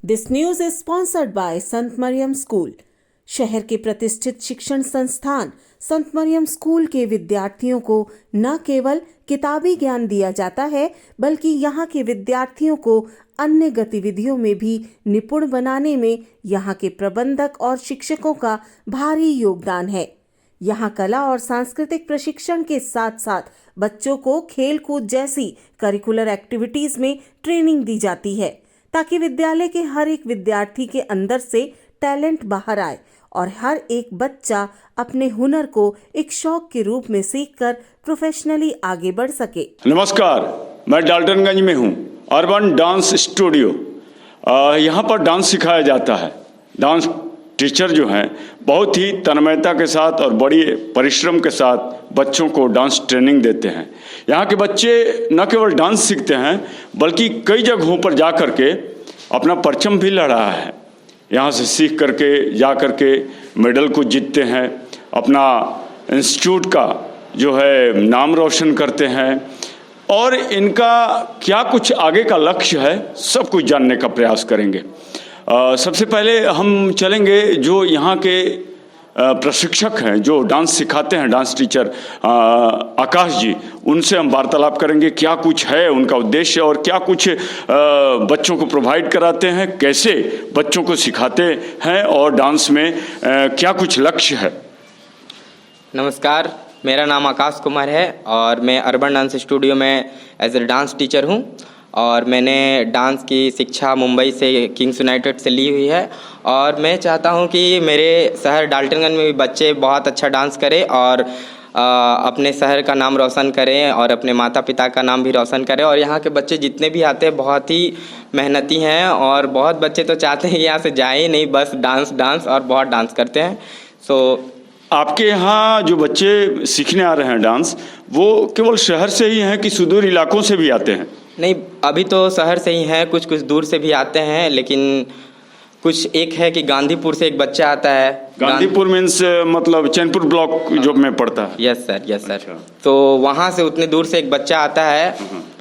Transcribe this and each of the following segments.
This news is sponsored by Sant Maryam school. शहर के प्रतिष्ठित शिक्षण संस्थान संत मरियम स्कूल के विद्यार्थियों को न केवल किताबी ज्ञान दिया जाता है, बल्कि यहाँ के विद्यार्थियों को अन्य गतिविधियों में भी निपुण बनाने में यहाँ के प्रबंधक और शिक्षकों का भारी योगदान है। यहाँ कला और सांस्कृतिक प्रशिक्षण के साथ साथ बच्चों को खेल कूद जैसी करिकुलर एक्टिविटीज में ट्रेनिंग दी जाती है, ताकि विद्यालय के हर एक विद्यार्थी के अंदर से टैलेंट बाहर आए और हर एक बच्चा अपने हुनर को एक शौक के रूप में सीखकर प्रोफेशनली आगे बढ़ सके। नमस्कार, मैं डाल्टनगंज में हूँ, अर्बन डांस स्टूडियो। यहाँ पर डांस सिखाया जाता है। डांस टीचर जो हैं बहुत ही तन्मयता के साथ और बड़ी परिश्रम के साथ बच्चों को डांस ट्रेनिंग देते हैं। यहाँ के बच्चे न केवल डांस सीखते हैं, बल्कि कई जगहों पर जा कर के अपना परचम भी लड़ा है। यहाँ से सीख करके जा करके मेडल को जीतते हैं, अपना इंस्टीट्यूट का जो है नाम रोशन करते हैं, और इनका क्या कुछ आगे का लक्ष्य है सब कुछ जानने का प्रयास करेंगे। सबसे पहले हम चलेंगे जो यहाँ के प्रशिक्षक हैं, जो डांस सिखाते हैं, डांस टीचर आकाश जी, उनसे हम वार्तालाप करेंगे। क्या कुछ है उनका उद्देश्य और क्या कुछ बच्चों को प्रोवाइड कराते हैं, कैसे बच्चों को सिखाते हैं और डांस में क्या कुछ लक्ष्य है। नमस्कार, मेरा नाम आकाश कुमार है और मैं अर्बन डांस स्टूडियो में एज ए डांस टीचर हूँ। और मैंने डांस की शिक्षा मुंबई से किंग्स यूनाइटेड से ली हुई है, और मैं चाहता हूं कि मेरे शहर डाल्टनगंज में भी बच्चे बहुत अच्छा डांस करें और अपने शहर का नाम रोशन करें और अपने माता पिता का नाम भी रोशन करें। और यहाँ के बच्चे जितने भी आते हैं बहुत ही मेहनती हैं, और बहुत बच्चे तो चाहते हैं कि यहाँ से जाएं नहीं, बस डांस डांस और बहुत डांस करते हैं। आपके यहाँ जो बच्चे सीखने आ रहे हैं डांस, वो केवल शहर से ही हैं कि सुदूर इलाकों से भी आते हैं? नहीं, अभी तो शहर से ही हैं, कुछ कुछ दूर से भी आते हैं, लेकिन कुछ एक है कि गांधीपुर से एक बच्चा आता है। गांधीपुर मीन्स मतलब चैनपुर ब्लॉक जो में पड़ता है? Yes sir, yes sir. तो वहाँ से उतने दूर से एक बच्चा आता है,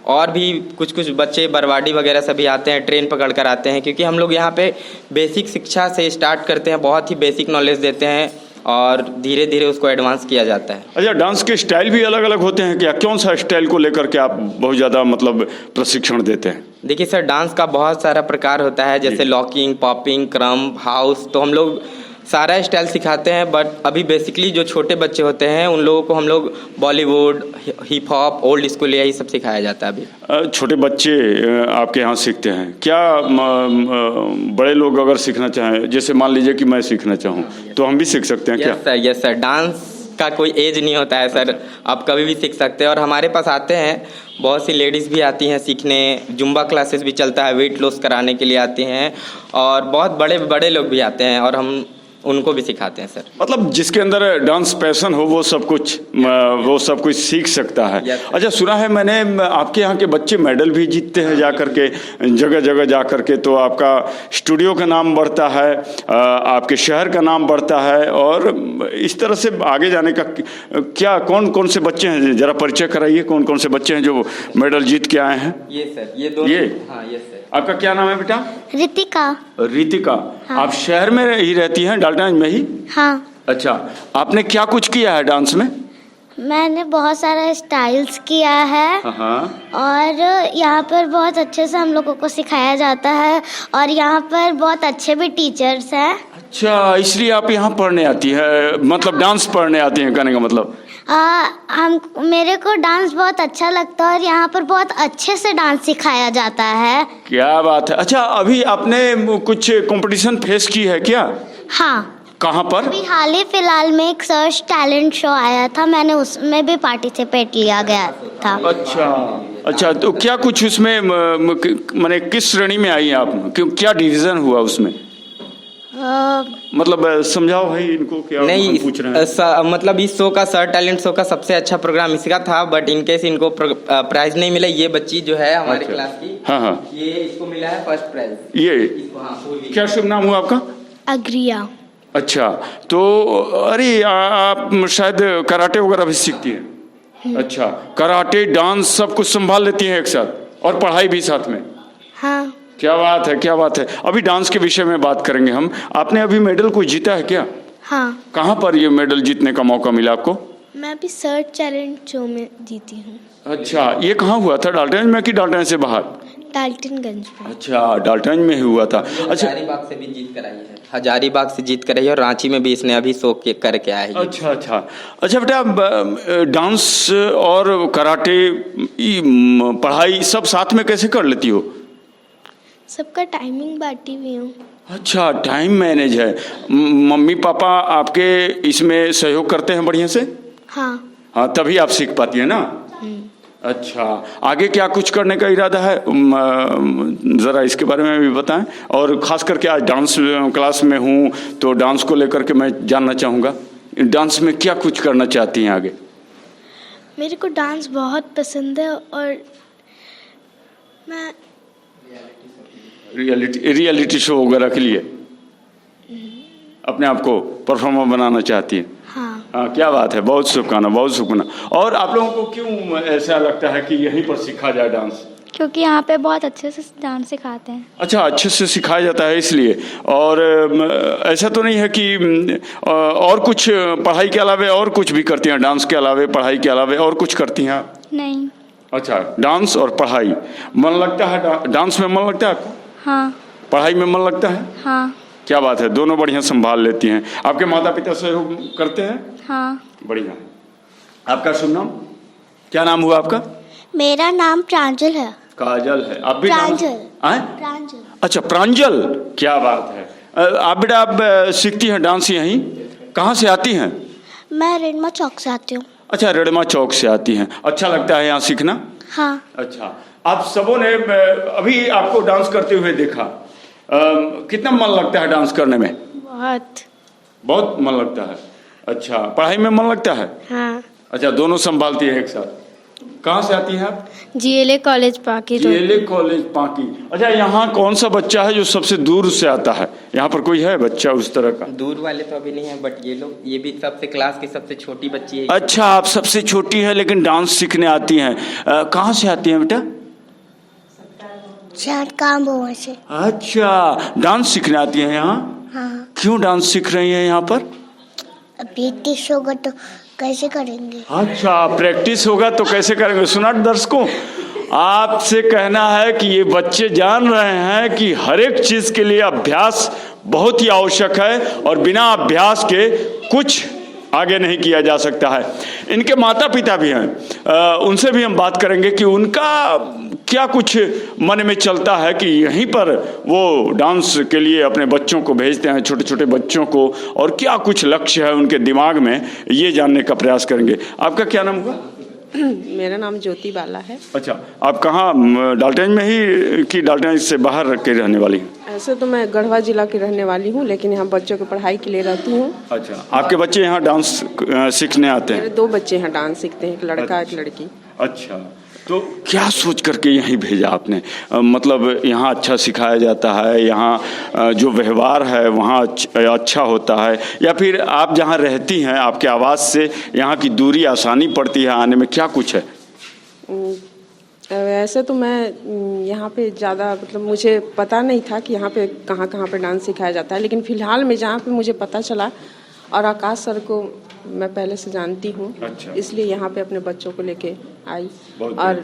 और भी कुछ कुछ बच्चे बरवाडी वगैरह से भी आते हैं, ट्रेन पकड़ कर आते हैं, क्योंकि हम लोग यहाँ पे बेसिक शिक्षा से स्टार्ट करते हैं, बहुत ही बेसिक नॉलेज देते हैं और धीरे धीरे उसको एडवांस किया जाता है। अच्छा, डांस के स्टाइल भी अलग अलग होते हैं क्या? कौन सा स्टाइल को लेकर के आप बहुत ज़्यादा मतलब प्रशिक्षण देते हैं? देखिए सर, डांस का बहुत सारा प्रकार होता है, जैसे लॉकिंग, पॉपिंग, क्रम्प, हाउस, तो हम लोग सारा स्टाइल सिखाते हैं। बट अभी बेसिकली जो छोटे बच्चे होते हैं उन लोगों को हम लोग Bollywood, hip hop, old school यही सब सिखाया जाता है अभी। छोटे बच्चे आपके यहाँ सीखते हैं क्या? बड़े लोग अगर सीखना चाहें, जैसे मान लीजिए कि मैं सीखना चाहूँ, तो हम भी सीख सकते हैं क्या? Yes sir, yes sir. Dance का कोई एज नहीं होता है सर, आप कभी भी सीख सकते हैं। और हमारे पास आते हैं बहुत सी लेडीज़ भी आती हैं सीखने, जुम्बा क्लासेस भी चलता है, वेट लॉस कराने के लिए आती हैं, और बहुत बड़े बड़े लोग भी आते हैं और हम उनको भी सिखाते हैं सर। मतलब जिसके अंदर डांस पैशन हो वो सब कुछ सीख सकता है। अच्छा, सुना है मैंने आपके यहाँ के बच्चे मेडल भी जीतते हैं जा करके, जगह जगह जा करके, तो आपका स्टूडियो का नाम बढ़ता है, आपके शहर का नाम बढ़ता है, और इस तरह से आगे जाने का क्या कौन कौन से बच्चे हैं, जरा परिचय कराइए। कौन कौन से बच्चे हैं जो मेडल जीत के आए हैं? ये सर, ये दोनों। हाँ, ये सर। आपका क्या नाम है बेटा? रितिका। रितिका। हाँ। आप शहर में ही रहती हैं, डाल्टनगंज में ही? हाँ। अच्छा, आपने क्या कुछ किया है डांस में? मैंने बहुत सारा स्टाइल्स किया है। हाँ। और यहाँ पर बहुत अच्छे से हम लोगों को सिखाया जाता है, और यहाँ पर बहुत अच्छे भी टीचर्स हैं। अच्छा, इसलिए आप यहाँ पढ़ने आती है, मतलब डांस पढ़ने आती हैं, कहने का मतलब? मेरे को डांस बहुत अच्छा लगता है और यहाँ पर बहुत अच्छे से डांस सिखाया जाता है। क्या बात है। अच्छा, अभी आपने कुछ कंपटीशन फेस की है क्या? हाँ। कहाँ पर? अभी हाल ही फिलहाल में एक सर्च टैलेंट शो आया था, मैंने उसमें भी पार्टिसिपेट लिया गया था। अच्छा, तो क्या कुछ उसमें माने किस श्रेणी में आई आप? क्या डिवीजन हुआ उसमें? मतलब समझाओ भाई इनको, क्या नहीं पूछ रहे हैं? मतलब इस शो का, सर टैलेंट शो का सबसे अच्छा प्रोग्राम इसका था, बट इनकेस इनको प्राइज नहीं मिला। ये बच्ची जो है हमारी क्लास की, हाँ, ये इसको मिला है फर्स्ट प्राइज। ये हाँ, क्या शुभ नाम हुआ आपका? अग्रिया। अच्छा, तो अरे आप शायद कराटे वगैरह भी सीखती हैं? अच्छा, कराटे, डांस सब कुछ संभाल लेती हैं एक साथ, और पढ़ाई भी साथ में? हाँ। क्या बात है, क्या बात है। अभी डांस के विषय में बात करेंगे हम। आपने अभी मेडल कुछ जीता है क्या? हाँ, कहाँ पर ये मेडल जीतने का मौका मिला आपको? मैं अभी सर्च चैलेंज शो में जीती हूँ। अच्छा, ये कहाँ हुआ था, डाल्टनगंज में कि डाल्टनगंज से बाहर? डाल्टनगंज में। अच्छा, डाल्टनगंज में ही हुआ था। अच्छा, हजारीबाग से भी जीत कर आई है, हजारीबाग से जीत कर आई है और रांची में भी इसने अभी शो करके आया है। अच्छा अच्छा अच्छा बेटा, डांस और कराटे पढ़ाई सब साथ में कैसे कर लेती हो? सबका टाइमिंग बांटी हुई हूँ। अच्छा, टाइम मैनेज है। मम्मी पापा आपके इसमें सहयोग करते हैं बढ़िया से? हाँ। हाँ, तभी आप सीख पाती है ना। अच्छा, आगे क्या कुछ करने का इरादा है, ज़रा इसके बारे में भी बताएं। और ख़ास करके आज डांस क्लास में हूँ तो डांस को लेकर के मैं जानना चाहूँगा, डांस में क्या कुछ करना चाहती हैं आगे? मेरे को डांस बहुत पसंद है और मैं रियलिटी शो वगैरह के लिए अपने आप को परफॉर्मर बनाना चाहती है? हाँ, क्या बात है, बहुत शुभकामना, बहुत शुभकामना। और आप लोगों को क्यों ऐसा लगता है कि यहीं पर सीखा जाए डांस? क्योंकि यहाँ पे बहुत अच्छे से डांस सिखाते हैं। अच्छा, अच्छे से सिखाया जाता है इसलिए। और ऐसा तो नहीं है कि और कुछ पढ़ाई के अलावे और कुछ भी करती हैं, डांस के अलावे पढ़ाई के अलावे और कुछ करती हैं? नहीं। अच्छा, डांस और पढ़ाई। मन लगता है डांस में? मन लगता है आपको? हाँ। पढ़ाई में मन लगता है? हाँ। क्या बात है, दोनों बढ़िया संभाल लेती हैं। आपके माता पिता सहयोग करते हैं? हाँ। बढ़िया। आपका शुभ नाम क्या? नाम हुआ आपका? मेरा नाम प्रांजल है। काजल है। आप भी प्रांजल। प्रांजल। अच्छा, प्रांजल, क्या बात है। आप बेटा आप सीखती हैं डांस यहीं? कहाँ से आती हैं? मैं रेणमा चौक से आती हूँ। अच्छा, रेणमा चौक से आती हैं। अच्छा लगता है यहाँ सीखना? हाँ। अच्छा, आप सबों ने अभी आपको डांस करते हुए देखा, कितना मन लगता है डांस करने में? बहुत मन लगता है। अच्छा, पढ़ाई में मन लगता है? हाँ। अच्छा, दोनों संभालती है एक साथ। कहाँ से आती हैं आप? GLA कॉलेज पाकी। GLA कॉलेज पाकी। अच्छा, यहाँ कौन सा बच्चा है जो सबसे दूर से आता है? यहाँ पर कोई है बच्चा उस तरह का? दूर वाले तो अभी नहीं है, बट ये भी सबसे क्लास की सबसे छोटी बच्ची है। अच्छा, आप सबसे छोटी है लेकिन डांस सीखने आती हैं। कहाँ से आती हैं बेटा? से। अच्छा, डांस सीखने आती हैं यहाँ? हाँ। क्यों डांस सीख रही हैं यहाँ पर? प्रैक्टिस होगा तो कैसे करेंगे? अच्छा, प्रैक्टिस होगा तो कैसे करेंगे। सुना दर्शकों, आपसे कहना है कि ये बच्चे जान रहे हैं कि हर एक चीज के लिए अभ्यास बहुत ही आवश्यक है और बिना अभ्यास के कुछ आगे नहीं किया जा सकता है। इनके माता पिता भी हैं, उनसे भी हम बात करेंगे कि उनका क्या कुछ मन में चलता है कि यहीं पर वो डांस के लिए अपने बच्चों को भेजते हैं, छोटे छोटे बच्चों को, और क्या कुछ लक्ष्य है उनके दिमाग में, ये जानने का प्रयास करेंगे। आपका क्या नाम हुआ? मेरा नाम ज्योति बाला है। अच्छा, आप कहाँ, डाल्टनगंज में ही कि डाल्टनगंज से बाहर के रहने वाली हैं? ऐसे तो मैं गढ़वा जिला की रहने वाली हूँ, लेकिन यहाँ बच्चों की पढ़ाई के लिए रहती हूँ। अच्छा, आपके बच्चे यहाँ डांस सीखने आते हैं? मेरे 2 बच्चे यहाँ डांस सीखते हैं, एक लड़का एक लड़की। अच्छा, तो क्या सोच करके यहीं भेजा आपने? मतलब यहाँ अच्छा सिखाया जाता है, यहाँ जो व्यवहार है वहाँ अच्छा होता है, या फिर आप जहाँ रहती हैं आपके आवास से यहाँ की दूरी आसानी पड़ती है आने में, क्या कुछ है? वैसे तो मैं यहाँ पे ज़्यादा मतलब मुझे पता नहीं था कि यहाँ पे कहाँ पे डांस सिखाया जाता है, लेकिन फ़िलहाल में जहाँ पे मुझे पता चला, और आकाश सर को मैं पहले से जानती हूँ। अच्छा। इसलिए यहाँ पे अपने बच्चों को लेके आई। और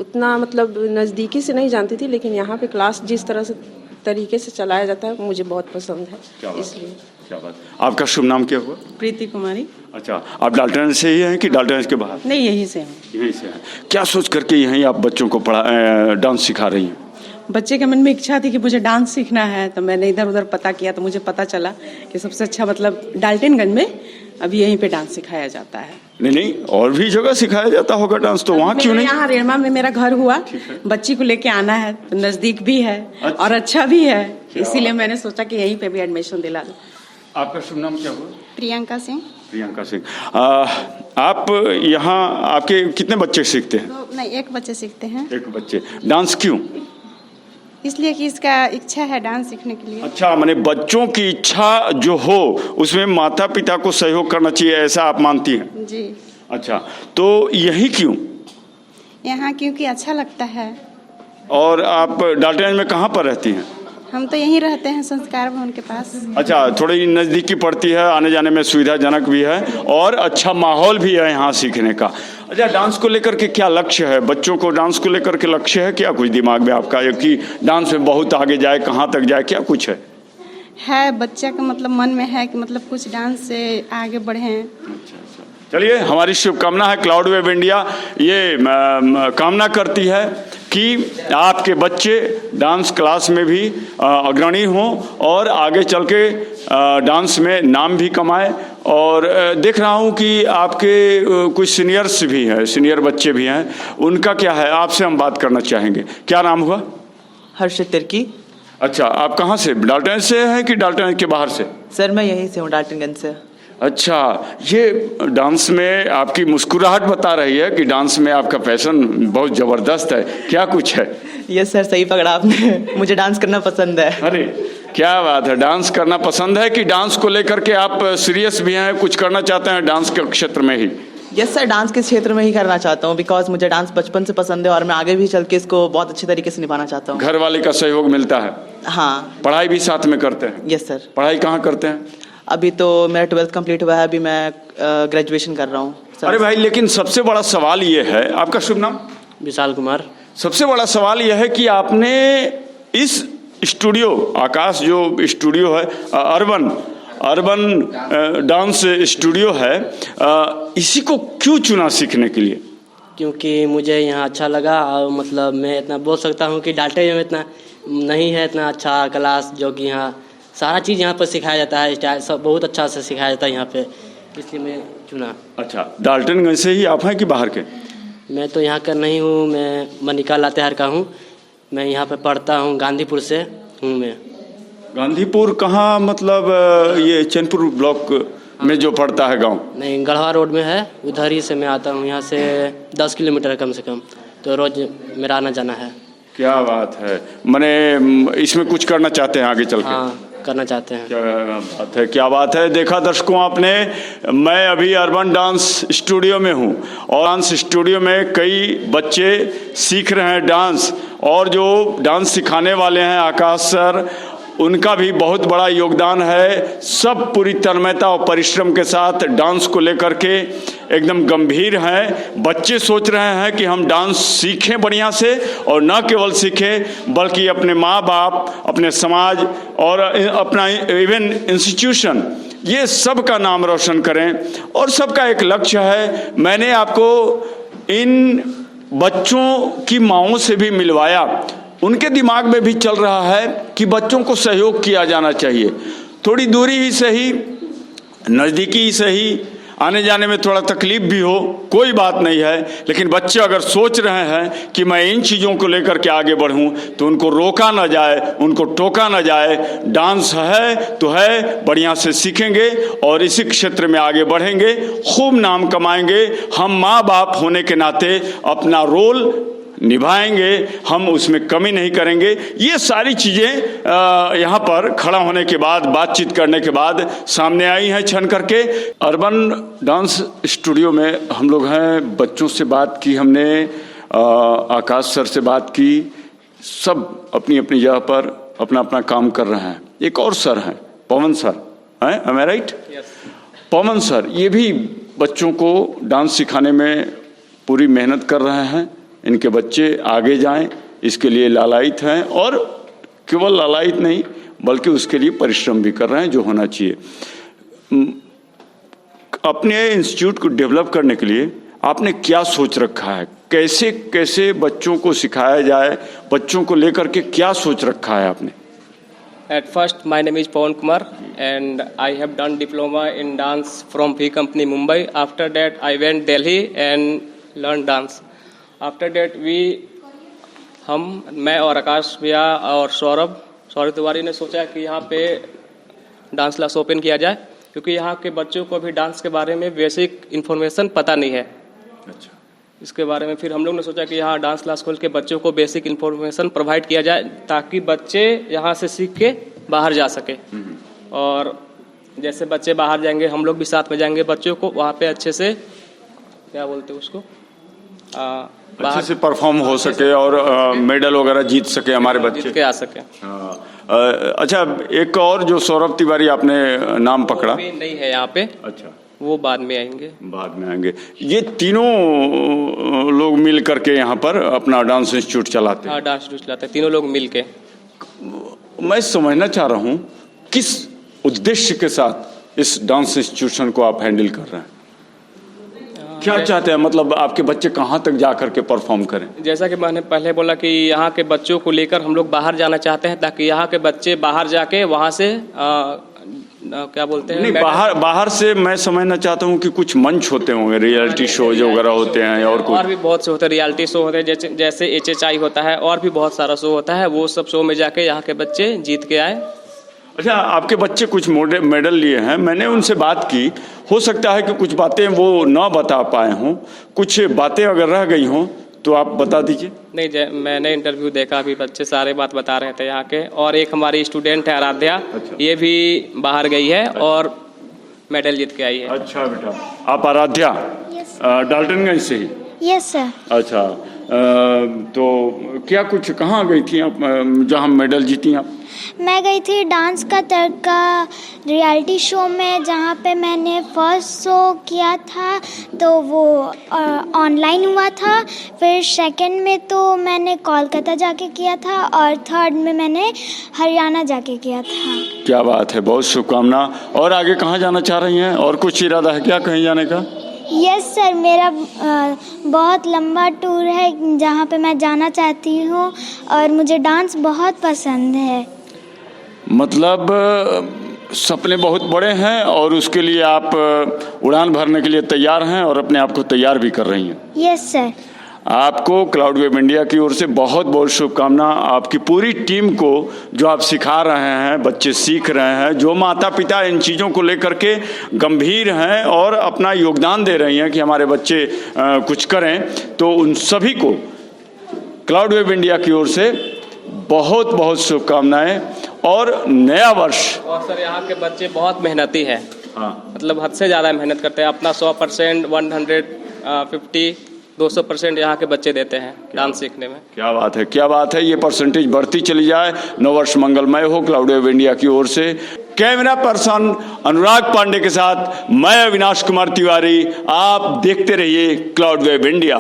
उतना मतलब नज़दीकी से नहीं जानती थी, लेकिन यहाँ पे क्लास जिस तरह से तरीके से चलाया जाता है मुझे बहुत पसंद है, इसलिए। क्या बात। आपका शुभ नाम क्या हुआ? प्रीति कुमारी। अच्छा, आप डाल्टनगंज से ही हैं कि डाल्टनगंज के बाहर? नहीं, यहीं से हूँ। यहीं से हैं। क्या सोच करके यहीं आप बच्चों को डांस सिखा रही हैं? बच्चे के मन में इच्छा थी कि मुझे डांस सीखना है, तो मैंने इधर उधर पता किया तो मुझे पता चला कि सबसे अच्छा मतलब डाल्टनगंज में अभी यहीं पे डांस सिखाया जाता है। नहीं, और भी जगह सिखाया जाता होगा डांस, तो वहाँ क्यों नहीं? यहाँ रेणमा में मेरा घर हुआ, बच्ची को लेके आना है, तो नजदीक भी है और अच्छा भी है, इसीलिए मैंने सोचा कि यहीं पे भी एडमिशन दिला दूं। आपका शुभ नाम क्या हुआ? प्रियंका सिंह। प्रियंका सिंह। आप यहाँ आपके कितने बच्चे सीखते हैं? नहीं, एक बच्चे सीखते हैं। एक बच्चे। डांस क्यों? इसलिए कि इसका इच्छा है डांस सीखने के लिए। अच्छा, माने बच्चों की इच्छा जो हो उसमें माता पिता को सहयोग करना चाहिए, ऐसा आप मानती हैं? जी। अच्छा, तो यही क्यों? यहाँ क्योंकि अच्छा लगता है। और आप डाल्टनगंज में कहाँ पर रहती हैं? हम तो यहीं रहते हैं संस्कार भवन के पास। अच्छा, थोड़ी नज़दीकी पड़ती है, आने जाने में सुविधाजनक भी है और अच्छा माहौल भी है यहाँ सीखने का। अच्छा, डांस को लेकर के क्या लक्ष्य है? बच्चों को डांस को लेकर के लक्ष्य है क्या कुछ दिमाग में आपका, कि डांस में बहुत आगे जाए, कहाँ तक जाए, क्या कुछ है? बच्चा का मतलब मन में है कि मतलब कुछ डांस से आगे बढ़ें। चलिए, हमारी शुभकामना है, क्लाउड वेव इंडिया ये कामना करती है कि आपके बच्चे डांस क्लास में भी अग्रणी हों और आगे चल के डांस में नाम भी कमाएं। और देख रहा हूं कि आपके कुछ सीनियर्स भी हैं, सीनियर बच्चे भी हैं, उनका क्या है, आपसे हम बात करना चाहेंगे। क्या नाम हुआ? हर्षित तिर्की। अच्छा, आप कहाँ से, डाल्टनगंज से हैं कि डाल्टनगंज के बाहर से? सर मैं यहीं से हूँ, डाल्टनगंज से। अच्छा, ये डांस में आपकी मुस्कुराहट बता रही है कि डांस में आपका पैशन बहुत ज़बरदस्त है, क्या कुछ है? यस सर, सही पकड़ा आपने। मुझे डांस करना पसंद है। अरे क्या बात है, डांस करना पसंद है कि डांस को लेकर के आप सीरियस भी हैं, कुछ करना चाहते हैं डांस के क्षेत्र में ही? यस सर, डांस के क्षेत्र में ही करना चाहता हूँ, बिकॉज मुझे डांस बचपन से पसंद है और मैं आगे भी चल के इसको बहुत अच्छे तरीके से निभाना चाहता हूँ। घर वाले का सहयोग मिलता है? हाँ। पढ़ाई भी साथ में करते हैं? Yes sir. पढ़ाई कहाँ करते हैं? अभी तो मेरा 12th कंप्लीट हुआ है, अभी मैं ग्रेजुएशन कर रहा हूँ। अरे भाई, लेकिन सबसे बड़ा सवाल ये है, आपका शुभ नाम? विशाल कुमार। सबसे बड़ा सवाल यह है कि आपने इस स्टूडियो, आकाश जो स्टूडियो है, अर्बन डांस स्टूडियो है, इसी को क्यों चुना सीखने के लिए? क्योंकि मुझे यहाँ अच्छा लगा और मतलब मैं इतना बोल सकता हूँ कि डाल्टनगंज में इतना नहीं है इतना अच्छा क्लास, जो कि यहाँ सारा चीज़ यहाँ पर सिखाया जाता है, स्टाइल सब बहुत अच्छा से सिखाया जाता है यहाँ पे, इसलिए मैं चुना। अच्छा, डाल्टनगंज से ही आप हैं कि बाहर के? मैं तो यहाँ का नहीं हूँ, मैं मनिका लातेहार का हूँ। मैं यहाँ पे पढ़ता हूँ, गांधीपुर से हूँ मैं। गांधीपुर कहाँ, मतलब ये चैनपुर ब्लॉक में जो पड़ता है गांव? नहीं, गढ़वा रोड में है, उधर ही से मैं आता हूँ। यहाँ से 10 किलोमीटर है कम से कम, तो रोज मेरा आना जाना है। क्या बात है, मैंने इसमें कुछ करना चाहते हैं आगे चल के? हाँ, करना चाहते हैं। क्या बात है, क्या बात है। देखा दर्शकों आपने, मैं अभी अर्बन डांस स्टूडियो में हूँ और डांस स्टूडियो में कई बच्चे सीख रहे हैं डांस, और जो डांस सिखाने वाले हैं आकाश सर, उनका भी बहुत बड़ा योगदान है। सब पूरी तन्मयता और परिश्रम के साथ डांस को लेकर के एकदम गंभीर हैं। बच्चे सोच रहे हैं कि हम डांस सीखें बढ़िया से, और न केवल सीखें बल्कि अपने माँ बाप, अपने समाज और अपना इवन इंस्टीट्यूशन, ये सब का नाम रोशन करें, और सबका एक लक्ष्य है। मैंने आपको इन बच्चों की माँओं से भी मिलवाया, उनके दिमाग में भी चल रहा है कि बच्चों को सहयोग किया जाना चाहिए। थोड़ी दूरी ही सही, नज़दीकी ही सही, आने जाने में थोड़ा तकलीफ भी हो, कोई बात नहीं है, लेकिन बच्चे अगर सोच रहे हैं कि मैं इन चीज़ों को लेकर के आगे बढ़ूं, तो उनको रोका ना जाए, उनको टोका ना जाए। डांस है तो है, बढ़िया से सीखेंगे और इसी क्षेत्र में आगे बढ़ेंगे, खूब नाम कमाएंगे। हम माँ बाप होने के नाते अपना रोल निभाएंगे, हम उसमें कमी नहीं करेंगे। ये सारी चीज़ें यहाँ पर खड़ा होने के बाद, बातचीत करने के बाद सामने आई हैं छन करके। अर्बन डांस स्टूडियो में हम लोग हैं, बच्चों से बात की हमने, आकाश सर से बात की, सब अपनी अपनी जगह पर अपना अपना काम कर रहे हैं। एक और सर हैं, पवन सर हैं, am I right? Pawan sir, ये भी बच्चों को डांस सिखाने में पूरी मेहनत कर रहे हैं। इनके बच्चे आगे जाएं, इसके लिए लालायित हैं, और केवल लालायित नहीं बल्कि उसके लिए परिश्रम भी कर रहे हैं, जो होना चाहिए। अपने इंस्टीट्यूट को डेवलप करने के लिए आपने क्या सोच रखा है? कैसे कैसे बच्चों को सिखाया जाए, बच्चों को लेकर के क्या सोच रखा है आपने? At first, my name is Pawan Kumar and I have done diploma in dance from V Company Mumbai. After that, I went Delhi and learned dance. After date मैं और आकाश भैया और सौरभ तिवारी ने सोचा कि यहाँ पे डांस क्लास ओपन किया जाए, क्योंकि यहाँ के बच्चों को भी डांस के बारे में बेसिक इन्फॉर्मेशन पता नहीं है। अच्छा। इसके बारे में फिर हम लोग ने सोचा कि यहाँ डांस क्लास खोल के बच्चों को बेसिक इन्फॉर्मेशन प्रोवाइड किया जाए, ताकि बच्चे यहाँ से सीख के बाहर जा सके। और जैसे बच्चे बाहर जाएंगे, हम लोग भी साथ में जाएंगे, बच्चों को वहाँ पे अच्छे से, क्या बोलते हैं उसको, अच्छे से परफॉर्म हो सके और मेडल वगैरह जीत सके हमारे बच्चे, जीत के आ सके। अच्छा, एक और जो सौरभ तिवारी आपने नाम पकड़ा, अभी नहीं है यहाँ पे। अच्छा, वो बाद में आएंगे। बाद में आएंगे। ये तीनों लोग मिल करके यहाँ पर अपना डांस इंस्टीट्यूट चलाते हैं? हाँ, डांस इंस्टीट्यूट चलाते हैं तीनों लोग मिल के। मैं समझना चाह रहा हूँ किस उद्देश्य के साथ इस डांस इंस्टीट्यूशन को आप हैंडल कर रहे हैं? क्या चाहते हैं, मतलब आपके बच्चे कहाँ तक जा करके परफॉर्म करें? जैसा कि मैंने पहले बोला कि यहाँ के बच्चों को लेकर हम लोग बाहर जाना चाहते हैं, ताकि यहाँ के बच्चे बाहर जाके वहाँ से क्या बोलते हैं, नहीं, बाहर से मैं समझना चाहता हूँ कि कुछ मंच होते होंगे, रियलिटी शोज वगैरह होते हैं और कुछ और भी बहुत से होते हैं, रियलिटी शो होते हैं, जैसे HHI होता है और भी बहुत सारा शो होता है। वो सब शो में जाके यहाँ के बच्चे जीत के आए। अच्छा, आपके बच्चे कुछ मेडल लिए हैं, मैंने उनसे बात की, हो सकता है कि कुछ बातें वो ना बता पाए हों, कुछ बातें अगर रह गई हों तो आप बता दीजिए। नहीं, मैंने इंटरव्यू देखा, अभी बच्चे सारे बात बता रहे थे यहाँ के। और एक हमारी स्टूडेंट है आराध्या। अच्छा। ये भी बाहर गई है। अच्छा। और मेडल जीत के आई है। अच्छा बेटा, आप आराध्या डाल्टनगंज से ही? Yes sir. अच्छा, तो क्या कुछ कहाँ गई थी आप जहाँ मेडल जीती आप? मैं गई थी डांस का तड़का रियलिटी शो में, जहाँ पे मैंने फर्स्ट शो किया था तो वो ऑनलाइन हुआ था। फिर सेकंड में तो मैंने कोलकाता जाके किया था और थर्ड में मैंने हरियाणा जाके किया था। क्या बात है, बहुत शुभकामना। और आगे कहाँ जाना चाह रही हैं, और कुछ इरादा है क्या कहीं जाने का? यस सर, मेरा बहुत लंबा टूर है जहाँ पे मैं जाना चाहती हूँ और मुझे डांस बहुत पसंद है। मतलब सपने बहुत बड़े हैं और उसके लिए आप उड़ान भरने के लिए तैयार हैं और अपने आप को तैयार भी कर रही हैं। Yes sir. आपको क्लाउड वेब इंडिया की ओर से बहुत बहुत शुभकामना। आपकी पूरी टीम को जो आप सिखा रहे हैं, बच्चे सीख रहे हैं, जो माता पिता इन चीज़ों को लेकर के गंभीर हैं और अपना योगदान दे रही हैं कि हमारे बच्चे कुछ करें, तो उन सभी को क्लाउड वेब इंडिया की ओर से बहुत बहुत शुभकामनाएं। और नया वर्ष। और सर, यहाँ के बच्चे बहुत मेहनती हैं। हाँ, मतलब हद से ज़्यादा मेहनत करते हैं। अपना 100%, 150, 200% यहाँ के बच्चे देते हैं डांस सीखने में। क्या बात है, क्या बात है। ये परसेंटेज बढ़ती चली जाए। नववर्ष मंगलमय हो क्लाउड वेब इंडिया की ओर से। कैमरा पर्सन अनुराग पांडे के साथ मैं अविनाश कुमार तिवारी। आप देखते रहिए क्लाउड वेब इंडिया।